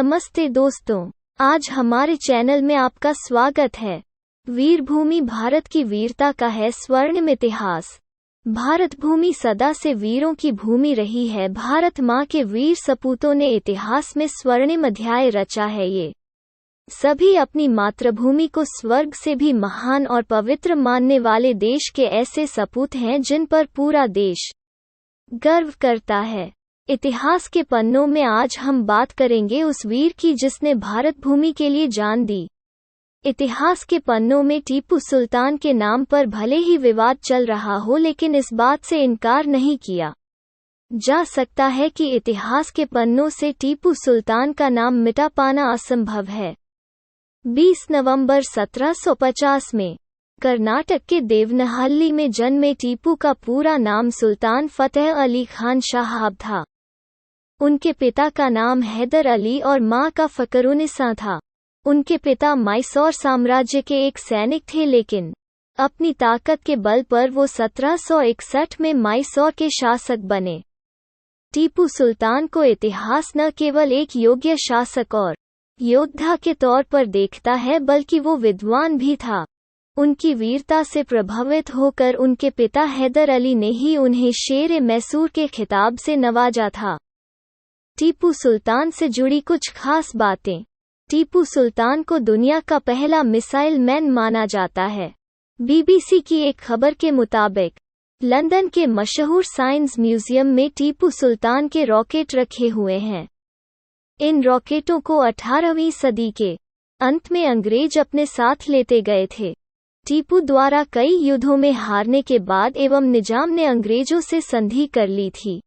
नमस्ते दोस्तों, आज हमारे चैनल में आपका स्वागत है। वीरभूमि भारत की वीरता का है स्वर्णिम इतिहास। भारत भूमि सदा से वीरों की भूमि रही है। भारत माँ के वीर सपूतों ने इतिहास में स्वर्णिम अध्याय रचा है। ये सभी अपनी मातृभूमि को स्वर्ग से भी महान और पवित्र मानने वाले देश के ऐसे सपूत हैं जिन पर पूरा देश गर्व करता है। इतिहास के पन्नों में आज हम बात करेंगे उस वीर की जिसने भारत भूमि के लिए जान दी। इतिहास के पन्नों में टीपू सुल्तान के नाम पर भले ही विवाद चल रहा हो, लेकिन इस बात से इनकार नहीं किया जा सकता है कि इतिहास के पन्नों से टीपू सुल्तान का नाम मिटा पाना असंभव है। 20 नवंबर 1750 में कर्नाटक के देवनहल्ली में जन्मे टीपू का पूरा नाम सुल्तान फतेह अली खान शाहाब था। उनके पिता का नाम हैदर अली और मां का फकरुन्निसा था। उनके पिता मैसूर साम्राज्य के एक सैनिक थे, लेकिन अपनी ताकत के बल पर वो 1761 में मैसूर के शासक बने। टीपू सुल्तान को इतिहास न केवल एक योग्य शासक और योद्धा के तौर पर देखता है, बल्कि वो विद्वान भी था। उनकी वीरता से प्रभावित होकर उनके पिता हैदर अली ने ही उन्हें शेर मैसूर के खिताब से नवाजा था। टीपू सुल्तान से जुड़ी कुछ खास बातें। टीपू सुल्तान को दुनिया का पहला मिसाइल मैन माना जाता है। बीबीसी की एक खबर के मुताबिक लंदन के मशहूर साइंस म्यूजियम में टीपू सुल्तान के रॉकेट रखे हुए हैं। इन रॉकेटों को 18वीं सदी के अंत में अंग्रेज अपने साथ लेते गए थे। टीपू द्वारा कई युद्धों में हारने के बाद एवं निजाम ने अंग्रेजों से संधि कर ली थी।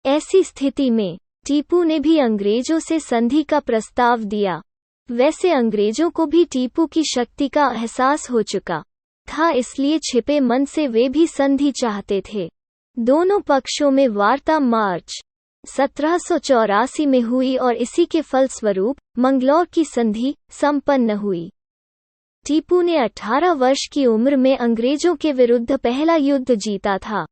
ऐसी स्थिति में टीपू ने भी अंग्रेजों से संधि का प्रस्ताव दिया। वैसे अंग्रेजों को भी टीपू की शक्ति का एहसास हो चुका था, इसलिए छिपे मन से वे भी संधि चाहते थे। दोनों पक्षों में वार्ता मार्च 1784 में हुई और इसी के फलस्वरूप मंगलौर की संधि संपन्न हुई। टीपू ने 18 वर्ष की उम्र में अंग्रेजों के विरुद्ध पहला युद्ध जीता था।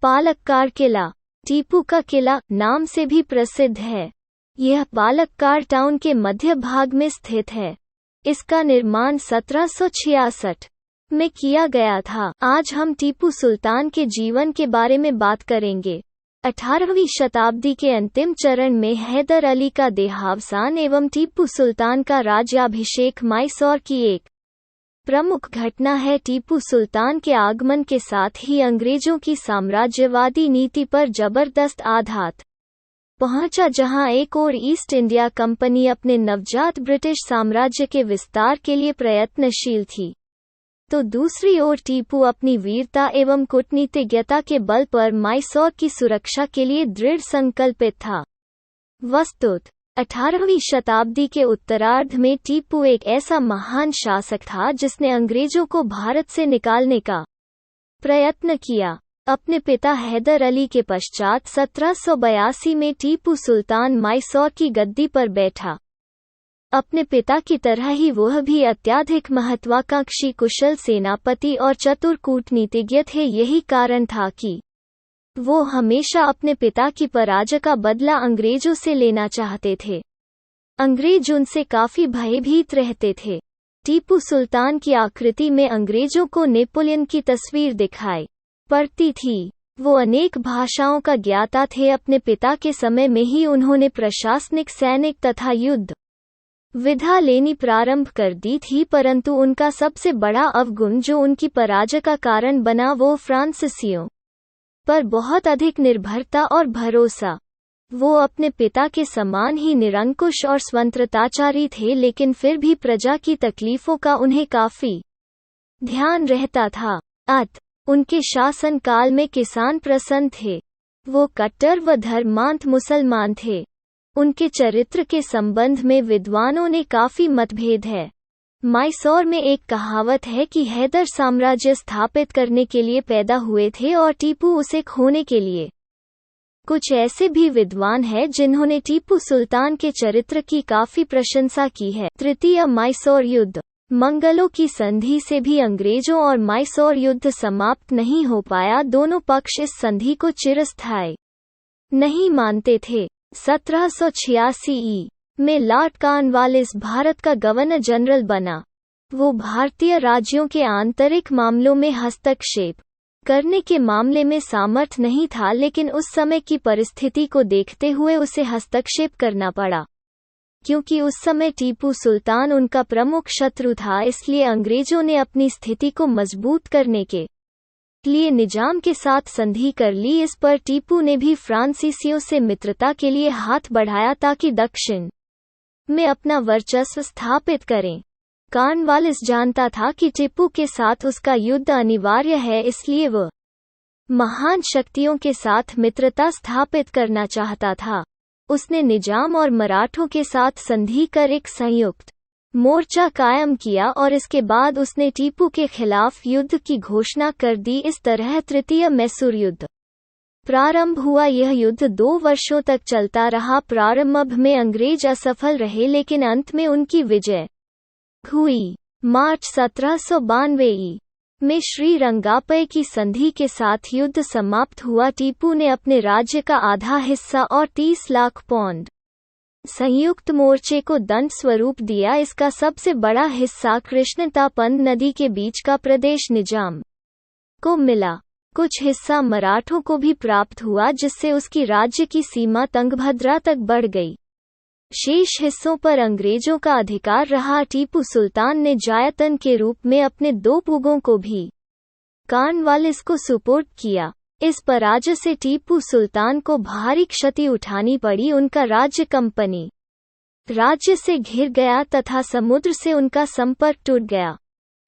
पालक्काड किला टीपू का किला नाम से भी प्रसिद्ध है। यह पालक्काड टाउन के मध्य भाग में स्थित है। इसका निर्माण 1766 में किया गया था। आज हम टीपू सुल्तान के जीवन के बारे में बात करेंगे। 18वीं शताब्दी के अंतिम चरण में हैदर अली का देहावसान एवं टीपू सुल्तान का राज्याभिषेक मैसूर की एक प्रमुख घटना है। टीपू सुल्तान के आगमन के साथ ही अंग्रेजों की साम्राज्यवादी नीति पर जबरदस्त आघात पहुंचा। जहां एक ओर ईस्ट इंडिया कंपनी अपने नवजात ब्रिटिश साम्राज्य के विस्तार के लिए प्रयत्नशील थी, तो दूसरी ओर टीपू अपनी वीरता एवं कूटनीतिज्ञता के बल पर मैसूर की सुरक्षा के लिए दृढ़ संकल्पित था। वस्तुतः 18वीं शताब्दी के उत्तरार्ध में टीपू एक ऐसा महान शासक था जिसने अंग्रेजों को भारत से निकालने का प्रयत्न किया। अपने पिता हैदर अली के पश्चात 1782 में टीपू सुल्तान मैसूर की गद्दी पर बैठा। अपने पिता की तरह ही वह भी अत्यधिक महत्वाकांक्षी, कुशल सेनापति और चतुर कूटनीतिज्ञ थे। यही कारण था कि वो हमेशा अपने पिता की पराजय का बदला अंग्रेजों से लेना चाहते थे। अंग्रेज उनसे काफी भयभीत रहते थे। टीपू सुल्तान की आकृति में अंग्रेजों को नेपोलियन की तस्वीर दिखाई पड़ती थी। वो अनेक भाषाओं का ज्ञाता थे। अपने पिता के समय में ही उन्होंने प्रशासनिक, सैनिक तथा युद्ध विधा लेनी प्रारंभ कर दी थी, परंतु उनका सबसे बड़ा अवगुण जो उनकी पराजय का कारण बना वो फ्रांसीसियों पर बहुत अधिक निर्भरता और भरोसा। वो अपने पिता के समान ही निरंकुश और स्वतंत्रताचारी थे, लेकिन फिर भी प्रजा की तकलीफों का उन्हें काफी ध्यान रहता था। उनके शासन काल में किसान प्रसन्न थे। वो कट्टर व धर्मांध मुसलमान थे। उनके चरित्र के संबंध में विद्वानों ने काफी मतभेद है। मैसूर में एक कहावत है कि हैदर साम्राज्य स्थापित करने के लिए पैदा हुए थे और टीपू उसे खोने के लिए। कुछ ऐसे भी विद्वान हैं जिन्होंने टीपू सुल्तान के चरित्र की काफी प्रशंसा की है। तृतीय मैसूर युद्ध मंगलों की संधि से भी अंग्रेजों और मैसूर युद्ध समाप्त नहीं हो पाया। दोनों पक्ष इस संधि को चिरस्थायी नहीं मानते थे। 1786 ई में लॉर्ड कॉर्नवालिस भारत का गवर्नर जनरल बना। वो भारतीय राज्यों के आंतरिक मामलों में हस्तक्षेप करने के मामले में सामर्थ नहीं था, लेकिन उस समय की परिस्थिति को देखते हुए उसे हस्तक्षेप करना पड़ा। क्योंकि उस समय टीपू सुल्तान उनका प्रमुख शत्रु था, इसलिए अंग्रेजों ने अपनी स्थिति को मजबूत करने के लिए निजाम के साथ संधि कर ली। इस पर टीपू ने भी फ्रांसीसियों से मित्रता के लिए हाथ बढ़ाया ताकि दक्षिण में अपना वर्चस्व स्थापित करें। कॉर्नवालिस जानता था कि टीपू के साथ उसका युद्ध अनिवार्य है, इसलिए वह महान शक्तियों के साथ मित्रता स्थापित करना चाहता था। उसने निजाम और मराठों के साथ संधि कर एक संयुक्त मोर्चा कायम किया और इसके बाद उसने टीपू के खिलाफ युद्ध की घोषणा कर दी। इस तरह तृतीय मैसूर युद्ध प्रारंभ हुआ। यह युद्ध 2 वर्षों तक चलता रहा। प्रारंभ में अंग्रेज असफल रहे, लेकिन अंत में उनकी विजय हुई। मार्च 1792 में श्रीरंगापय की संधि के साथ युद्ध समाप्त हुआ। टीपू ने अपने राज्य का आधा हिस्सा और 30 लाख पौंड संयुक्त मोर्चे को दंड स्वरूप दिया। इसका सबसे बड़ा हिस्सा कृष्णतापंद नदी के बीच का प्रदेश निजाम को मिला। कुछ हिस्सा मराठों को भी प्राप्त हुआ, जिससे उसकी राज्य की सीमा तुंगभद्रा तक बढ़ गई। शेष हिस्सों पर अंग्रेजों का अधिकार रहा। टीपू सुल्तान ने जायतन के रूप में अपने 2 पुगों को भी कॉर्नवालिस को सुपुर्द किया। इस पराजय से टीपू सुल्तान को भारी क्षति उठानी पड़ी। उनका राज्य कंपनी राज्य से घिर गया तथा समुद्र से उनका संपर्क टूट गया।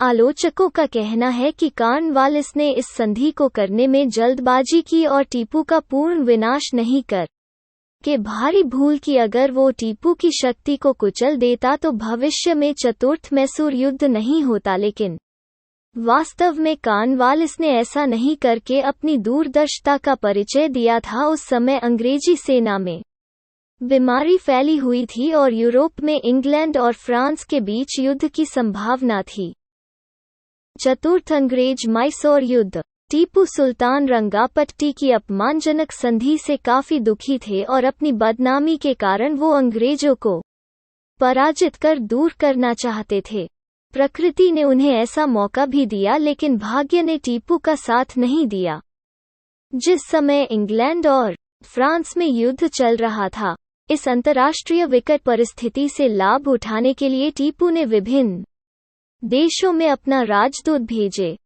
आलोचकों का कहना है कि कॉर्नवालिस ने इस संधि को करने में जल्दबाजी की और टीपू का पूर्ण विनाश नहीं कर के भारी भूल की। अगर वो टीपू की शक्ति को कुचल देता तो भविष्य में चतुर्थ मैसूर युद्ध नहीं होता, लेकिन वास्तव में कॉर्नवालिस ने ऐसा नहीं करके अपनी दूरदर्शिता का परिचय दिया था। उस समय अंग्रेजी सेना में बीमारी फैली हुई थी और यूरोप में इंग्लैंड और फ्रांस के बीच युद्ध की संभावना थी। चतुर्थ अंग्रेज मैसूर युद्ध। टीपू सुल्तान रंगापट्टी की अपमानजनक संधि से काफी दुखी थे और अपनी बदनामी के कारण वो अंग्रेजों को पराजित कर दूर करना चाहते थे। प्रकृति ने उन्हें ऐसा मौका भी दिया, लेकिन भाग्य ने टीपू का साथ नहीं दिया। जिस समय इंग्लैंड और फ्रांस में युद्ध चल रहा था, इस अंतर्राष्ट्रीय विकट परिस्थिति से लाभ उठाने के लिए टीपू ने विभिन्न देशों में अपना राजदूत भेजे।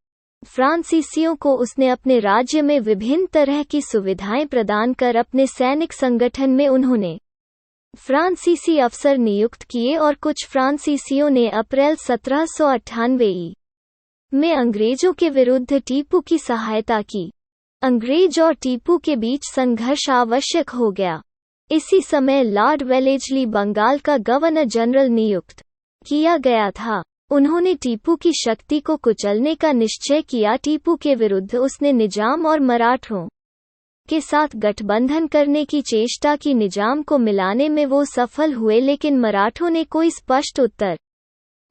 फ्रांसीसियों को उसने अपने राज्य में विभिन्न तरह की सुविधाएं प्रदान कर अपने सैनिक संगठन में उन्होंने फ्रांसीसी अफसर नियुक्त किए और कुछ फ्रांसीसियों ने अप्रैल 1798 में अंग्रेजों के विरुद्ध टीपू की सहायता की। अंग्रेज और टीपू के बीच संघर्ष आवश्यक हो गया। इसी समय लॉर्ड वेलेस्ली बंगाल का गवर्नर जनरल नियुक्त किया गया था। उन्होंने टीपू की शक्ति को कुचलने का निश्चय किया। टीपू के विरुद्ध उसने निजाम और मराठों के साथ गठबंधन करने की चेष्टा की। निजाम को मिलाने में वो सफल हुए, लेकिन मराठों ने कोई स्पष्ट उत्तर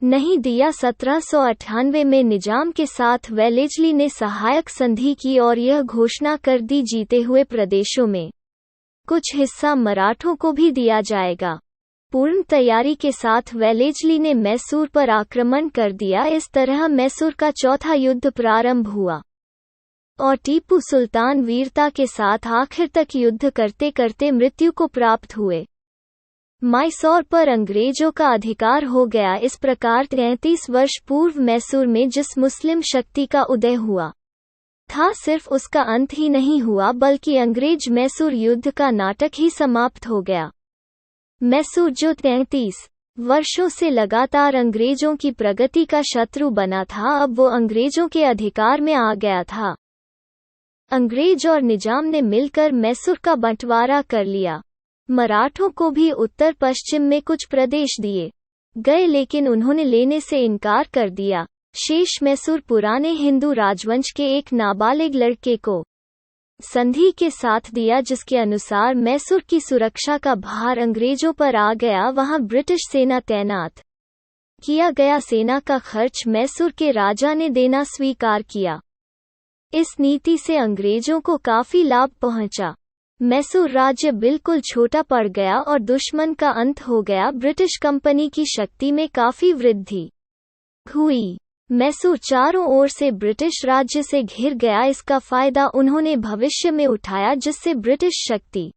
नहीं दिया। 1798 में निजाम के साथ वेलेस्ली ने सहायक संधि की और यह घोषणा कर दी, जीते हुए प्रदेशों में कुछ हिस्सा मराठों को भी दिया जाएगा। पूर्ण तैयारी के साथ वेलेस्ली ने मैसूर पर आक्रमण कर दिया। इस तरह मैसूर का चौथा युद्ध प्रारंभ हुआ और टीपू सुल्तान वीरता के साथ आखिर तक युद्ध करते करते मृत्यु को प्राप्त हुए। मैसूर पर अंग्रेजों का अधिकार हो गया। इस प्रकार 33 वर्ष पूर्व मैसूर में जिस मुस्लिम शक्ति का उदय हुआ था, सिर्फ उसका अंत ही नहीं हुआ, बल्कि अंग्रेज मैसूर युद्ध का नाटक ही समाप्त हो गया। मैसूर जो 33 वर्षों से लगातार अंग्रेजों की प्रगति का शत्रु बना था, अब वो अंग्रेजों के अधिकार में आ गया था। अंग्रेज और निजाम ने मिलकर मैसूर का बंटवारा कर लिया। मराठों को भी उत्तर पश्चिम में कुछ प्रदेश दिए गए, लेकिन उन्होंने लेने से इनकार कर दिया। शेष मैसूर पुराने हिंदू राजवंश के एक नाबालिग लड़के को संधि के साथ दिया, जिसके अनुसार मैसूर की सुरक्षा का भार अंग्रेजों पर आ गया। वहां ब्रिटिश सेना तैनात किया गया। सेना का खर्च मैसूर के राजा ने देना स्वीकार किया। इस नीति से अंग्रेजों को काफी लाभ पहुंचा। मैसूर राज्य बिल्कुल छोटा पड़ गया और दुश्मन का अंत हो गया। ब्रिटिश कंपनी की शक्ति में काफी वृद्धि हुई। मैसूर चारों ओर से ब्रिटिश राज्य से घिर गया। इसका फायदा उन्होंने भविष्य में उठाया, जिससे ब्रिटिश शक्ति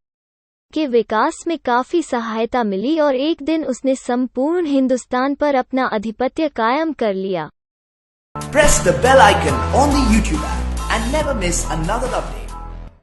के विकास में काफी सहायता मिली और एक दिन उसने संपूर्ण हिंदुस्तान पर अपना आधिपत्य कायम कर लिया। Press the bell icon on the YouTube app and never miss another update.